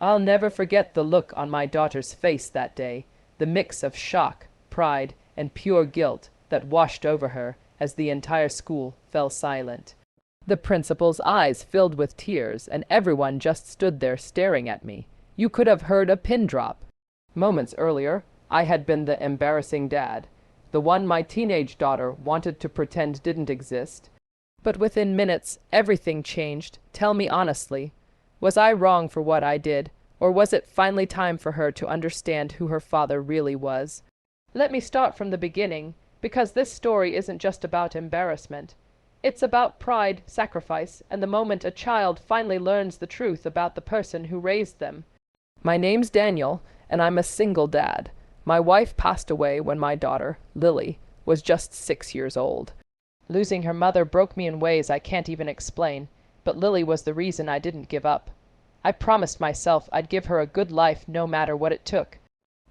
I'll never forget the look on my daughter's face that day, the mix of shock, pride, and pure guilt that washed over her as the entire school fell silent. The principal's eyes filled with tears, and everyone just stood there staring at me. You could have heard a pin drop. Moments earlier, I had been the embarrassing dad, the one my teenage daughter wanted to pretend didn't exist. But within minutes, everything changed. Tell me honestly, was I wrong for what I did, or was it finally time for her to understand who her father really was? Let me start from the beginning, because this story isn't just about embarrassment. It's about pride, sacrifice, and the moment a child finally learns the truth about the person who raised them. My name's Daniel, and I'm a single dad. My wife passed away when my daughter, Lily, was just 6 years old. Losing her mother broke me in ways I can't even explain, but Lily was the reason I didn't give up. I promised myself I'd give her a good life no matter what it took.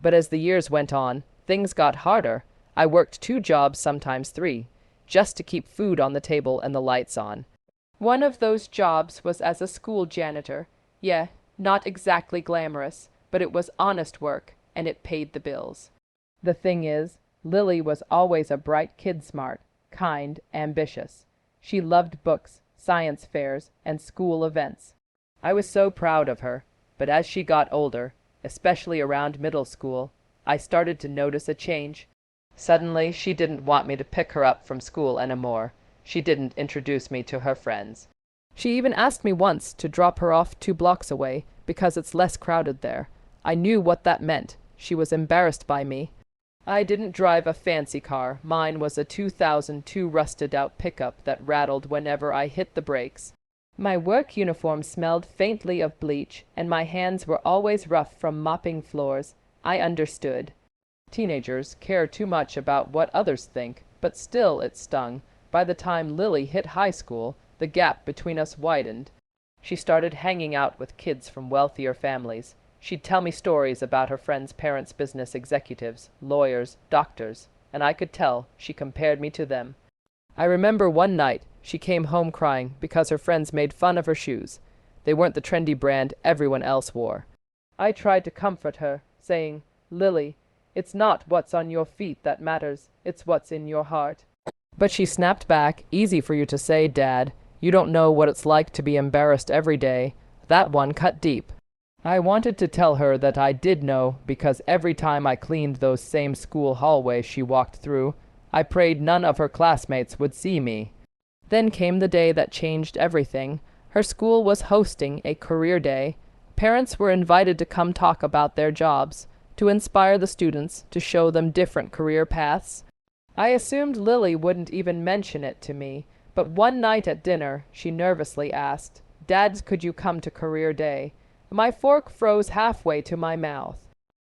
But as the years went on, things got harder. I worked 2 jobs, sometimes 3, just to keep food on the table and the lights on. One of those jobs was as a school janitor. Yeah, not exactly glamorous, but it was honest work, and it paid the bills. The thing is, Lily was always a bright kid, smart, kind, ambitious. She loved books, science fairs, and school events. I was so proud of her, but as she got older, especially around middle school, I started to notice a change. Suddenly, she didn't want me to pick her up from school anymore. She didn't introduce me to her friends. She even asked me once to drop her off 2 blocks away because it's less crowded there. I knew what that meant. She was embarrassed by me. I didn't drive a fancy car. Mine was a 2002 rusted-out pickup that rattled whenever I hit the brakes. My work uniform smelled faintly of bleach, and my hands were always rough from mopping floors. I understood. Teenagers care too much about what others think, but still it stung. By the time Lily hit high school, the gap between us widened. She started hanging out with kids from wealthier families. She'd tell me stories about her friends' parents, business executives, lawyers, doctors, and I could tell she compared me to them. I remember one night she came home crying because her friends made fun of her shoes. They weren't the trendy brand everyone else wore. I tried to comfort her, saying, "Lily, it's not what's on your feet that matters, it's what's in your heart." But she snapped back, "Easy for you to say, Dad. You don't know what it's like to be embarrassed every day." That one cut deep. I wanted to tell her that I did know, because every time I cleaned those same school hallways she walked through, I prayed none of her classmates would see me. Then came the day that changed everything. Her school was hosting a career day. Parents were invited to come talk about their jobs, to inspire the students, to show them different career paths. I assumed Lily wouldn't even mention it to me, but one night at dinner she nervously asked, "Dad, could you come to career day?" My fork froze halfway to my mouth.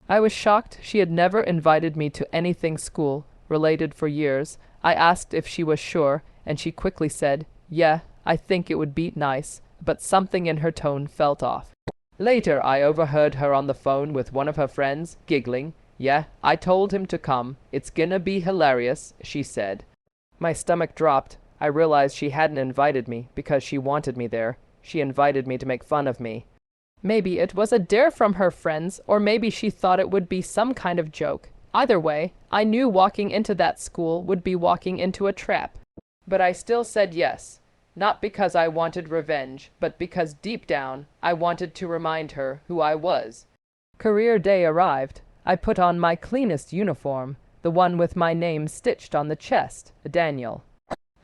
I was shocked. She had never invited me to anything school-related for years. I asked if she was sure, and she quickly said, "Yeah, I think it would be nice," but something in her tone felt off. Later, I overheard her on the phone with one of her friends, giggling. "Yeah, I told him to come. It's gonna be hilarious," she said. My stomach dropped. I realized she hadn't invited me because she wanted me there. She invited me to make fun of me. Maybe it was a dare from her friends, or maybe she thought it would be some kind of joke. Either way, I knew walking into that school would be walking into a trap. But I still said yes, not because I wanted revenge, but because deep down I wanted to remind her who I was. Career day arrived. I put on my cleanest uniform, the one with my name stitched on the chest, Daniel.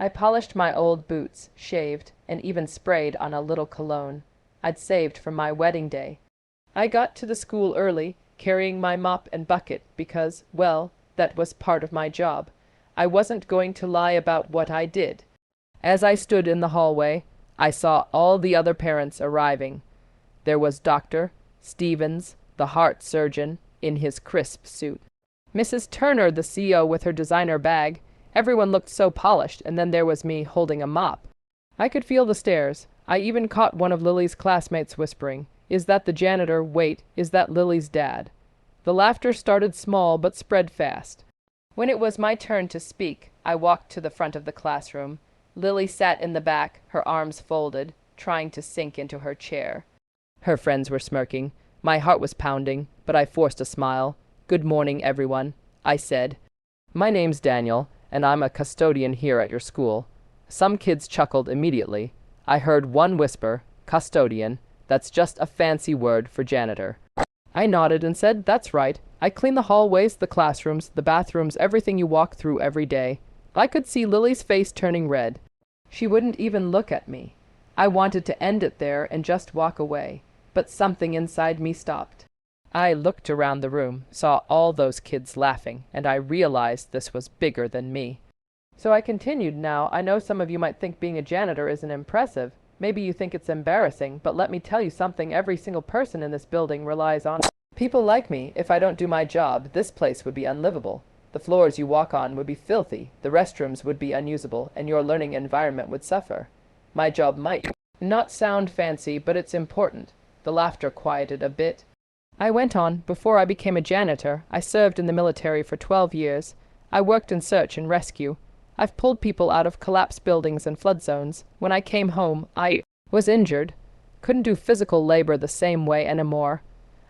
I polished my old boots, shaved, and even sprayed on a little cologne I'd saved for my wedding day. I got to the school early, carrying my mop and bucket because, well, that was part of my job. I wasn't going to lie about what I did. As I stood in the hallway, I saw all the other parents arriving. There was Dr. Stevens, the heart surgeon, in his crisp suit. Mrs. Turner, the CEO, with her designer bag. Everyone looked so polished, and then there was me holding a mop. I could feel the stares. I even caught one of Lily's classmates whispering, "Is that the janitor? Wait, is that Lily's dad?" The laughter started small but spread fast. When it was my turn to speak, I walked to the front of the classroom. Lily sat in the back, her arms folded, trying to sink into her chair. Her friends were smirking. My heart was pounding, but I forced a smile. "Good morning, everyone," I said. "My name's Daniel, and I'm a custodian here at your school." Some kids chuckled immediately. I heard one whisper, "Custodian, that's just a fancy word for janitor." I nodded and said, "That's right. I clean the hallways, the classrooms, the bathrooms, everything you walk through every day." I could see Lily's face turning red. She wouldn't even look at me. I wanted to end it there and just walk away, but something inside me stopped. I looked around the room, saw all those kids laughing, and I realized this was bigger than me. So I continued, "Now, I know some of you might think being a janitor isn't impressive. Maybe you think it's embarrassing, but let me tell you something every single person in this building relies on. People like me. If I don't do my job, this place would be unlivable. The floors you walk on would be filthy, the restrooms would be unusable, and your learning environment would suffer. My job might not sound fancy, but it's important." The laughter quieted a bit. I went on. "Before I became a janitor, I served in the military for 12 years. I worked in search and rescue. I've pulled people out of collapsed buildings and flood zones. When I came home, I was injured. Couldn't do physical labor the same way anymore.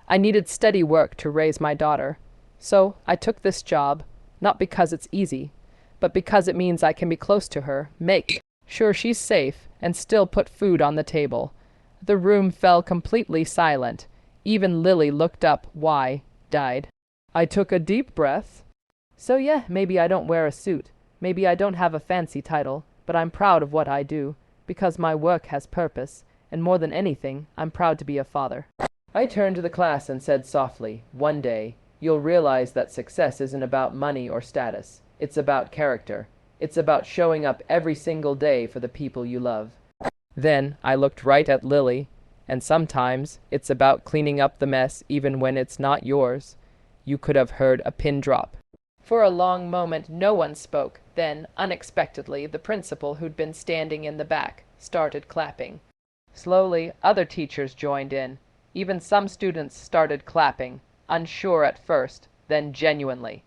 I needed steady work to raise my daughter. So I took this job, not because it's easy, but because it means I can be close to her, make sure she's safe, and still put food on the table." The room fell completely silent. Even Lily looked up. "Why?" died. I took a deep breath. "So yeah, maybe I don't wear a suit. Maybe I don't have a fancy title, but I'm proud of what I do, because my work has purpose, and more than anything, I'm proud to be a father." I turned to the class and said softly, "One day, you'll realize that success isn't about money or status. It's about character. It's about showing up every single day for the people you love." Then I looked right at Lily, and sometimes it's about cleaning up the mess even when it's not yours. You could have heard a pin drop. For a long moment no one spoke. Then, unexpectedly, the principal, who'd been standing in the back, started clapping. Slowly, other teachers joined in. Even some students started clapping, unsure at first, then genuinely.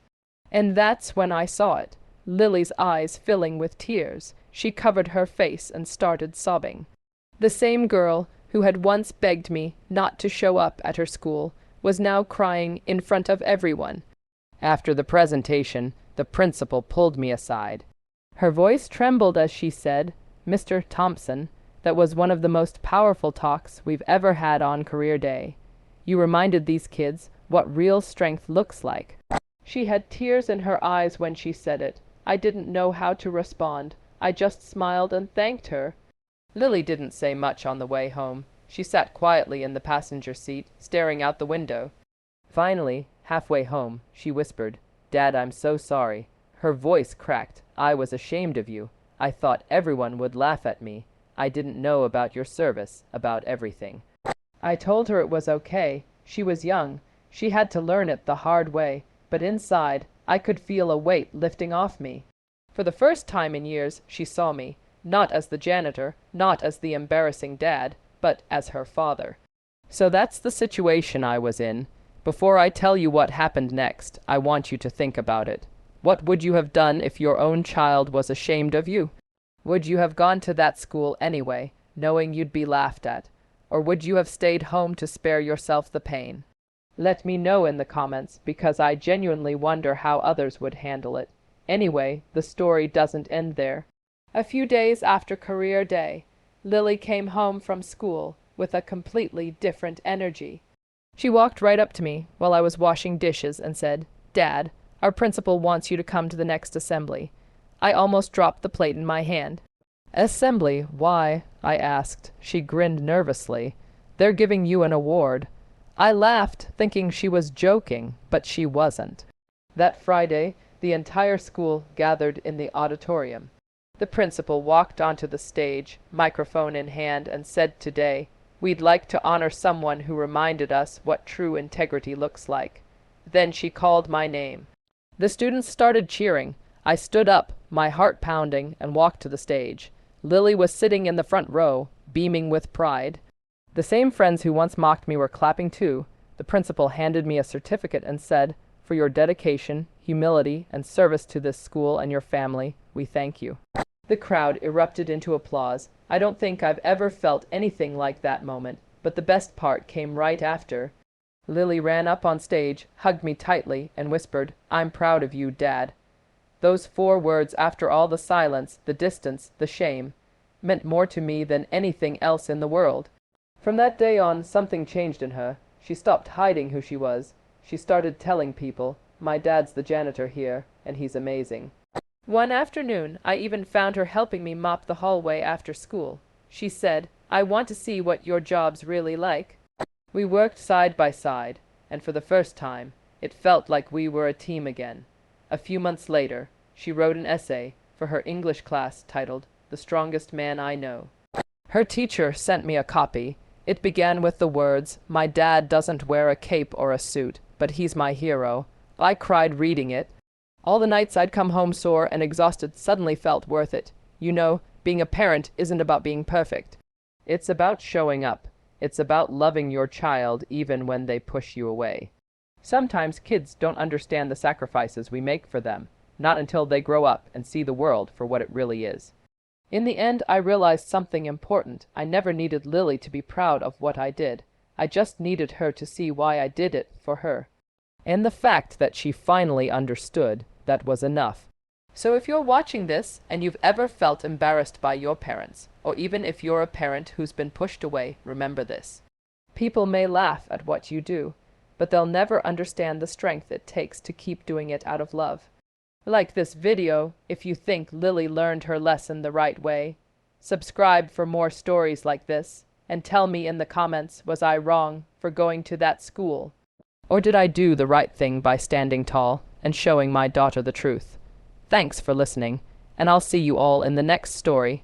And that's when I saw it. Lily's eyes filling with tears. She covered her face and started sobbing. The same girl who had once begged me not to show up at her school was now crying in front of everyone. After the presentation, the principal pulled me aside. Her voice trembled as she said, "Mr. Thompson, that was one of the most powerful talks we've ever had on Career Day. You reminded these kids what real strength looks like." She had tears in her eyes when she said it. I didn't know how to respond. I just smiled and thanked her. Lily didn't say much on the way home. She sat quietly in the passenger seat, staring out the window. Finally, halfway home, she whispered, "Dad, I'm so sorry." Her voice cracked. "I was ashamed of you. I thought everyone would laugh at me. I didn't know about your service, about everything." I told her it was okay. She was young. She had to learn it the hard way. But inside, I could feel a weight lifting off me. For the first time in years, she saw me, not as the janitor, not as the embarrassing dad, but as her father. So that's the situation I was in. Before I tell you what happened next, I want you to think about it. What would you have done if your own child was ashamed of you? Would you have gone to that school anyway, knowing you'd be laughed at? Or would you have stayed home to spare yourself the pain? Let me know in the comments, because I genuinely wonder how others would handle it. Anyway, the story doesn't end there. A few days after Career Day, Lily came home from school with a completely different energy. She walked right up to me while I was washing dishes and said, "Dad, our principal wants you to come to the next assembly." I almost dropped the plate in my hand. "Assembly? Why?" I asked. She grinned nervously. "They're giving you an award." I laughed, thinking she was joking, but she wasn't. That Friday, the entire school gathered in the auditorium. The principal walked onto the stage, microphone in hand, and said, "Today, we'd like to honor someone who reminded us what true integrity looks like." Then she called my name. The students started cheering. I stood up, my heart pounding, and walked to the stage. Lily was sitting in the front row, beaming with pride. The same friends who once mocked me were clapping too. The principal handed me a certificate and said, "For your dedication, humility, and service to this school and your family, we thank you." The crowd erupted into applause. I don't think I've ever felt anything like that moment, but the best part came right after. Lily ran up on stage, hugged me tightly, and whispered, "I'm proud of you, Dad." Those 4 words, after all the silence, the distance, the shame, meant more to me than anything else in the world. From that day on, something changed in her. She stopped hiding who she was. She started telling people, "My dad's the janitor here, and he's amazing." One afternoon, I even found her helping me mop the hallway after school. She said, "I want to see what your job's really like." We worked side by side, and for the first time, it felt like we were a team again. A few months later, she wrote an essay for her English class titled, "The Strongest Man I Know." Her teacher sent me a copy. It began with the words, "My dad doesn't wear a cape or a suit, but he's my hero." I cried reading it. All the nights I'd come home sore and exhausted suddenly felt worth it. You know, being a parent isn't about being perfect. It's about showing up. It's about loving your child even when they push you away. Sometimes kids don't understand the sacrifices we make for them, not until they grow up and see the world for what it really is. In the end, I realized something important. I never needed Lily to be proud of what I did. I just needed her to see why I did it for her. And the fact that she finally understood, that was enough. So if you're watching this and you've ever felt embarrassed by your parents, or even if you're a parent who's been pushed away, remember this. People may laugh at what you do, but they'll never understand the strength it takes to keep doing it out of love. Like this video if you think Lily learned her lesson the right way. Subscribe for more stories like this, and tell me in the comments, was I wrong for going to that school? Or did I do the right thing by standing tall and showing my daughter the truth? Thanks for listening, and I'll see you all in the next story.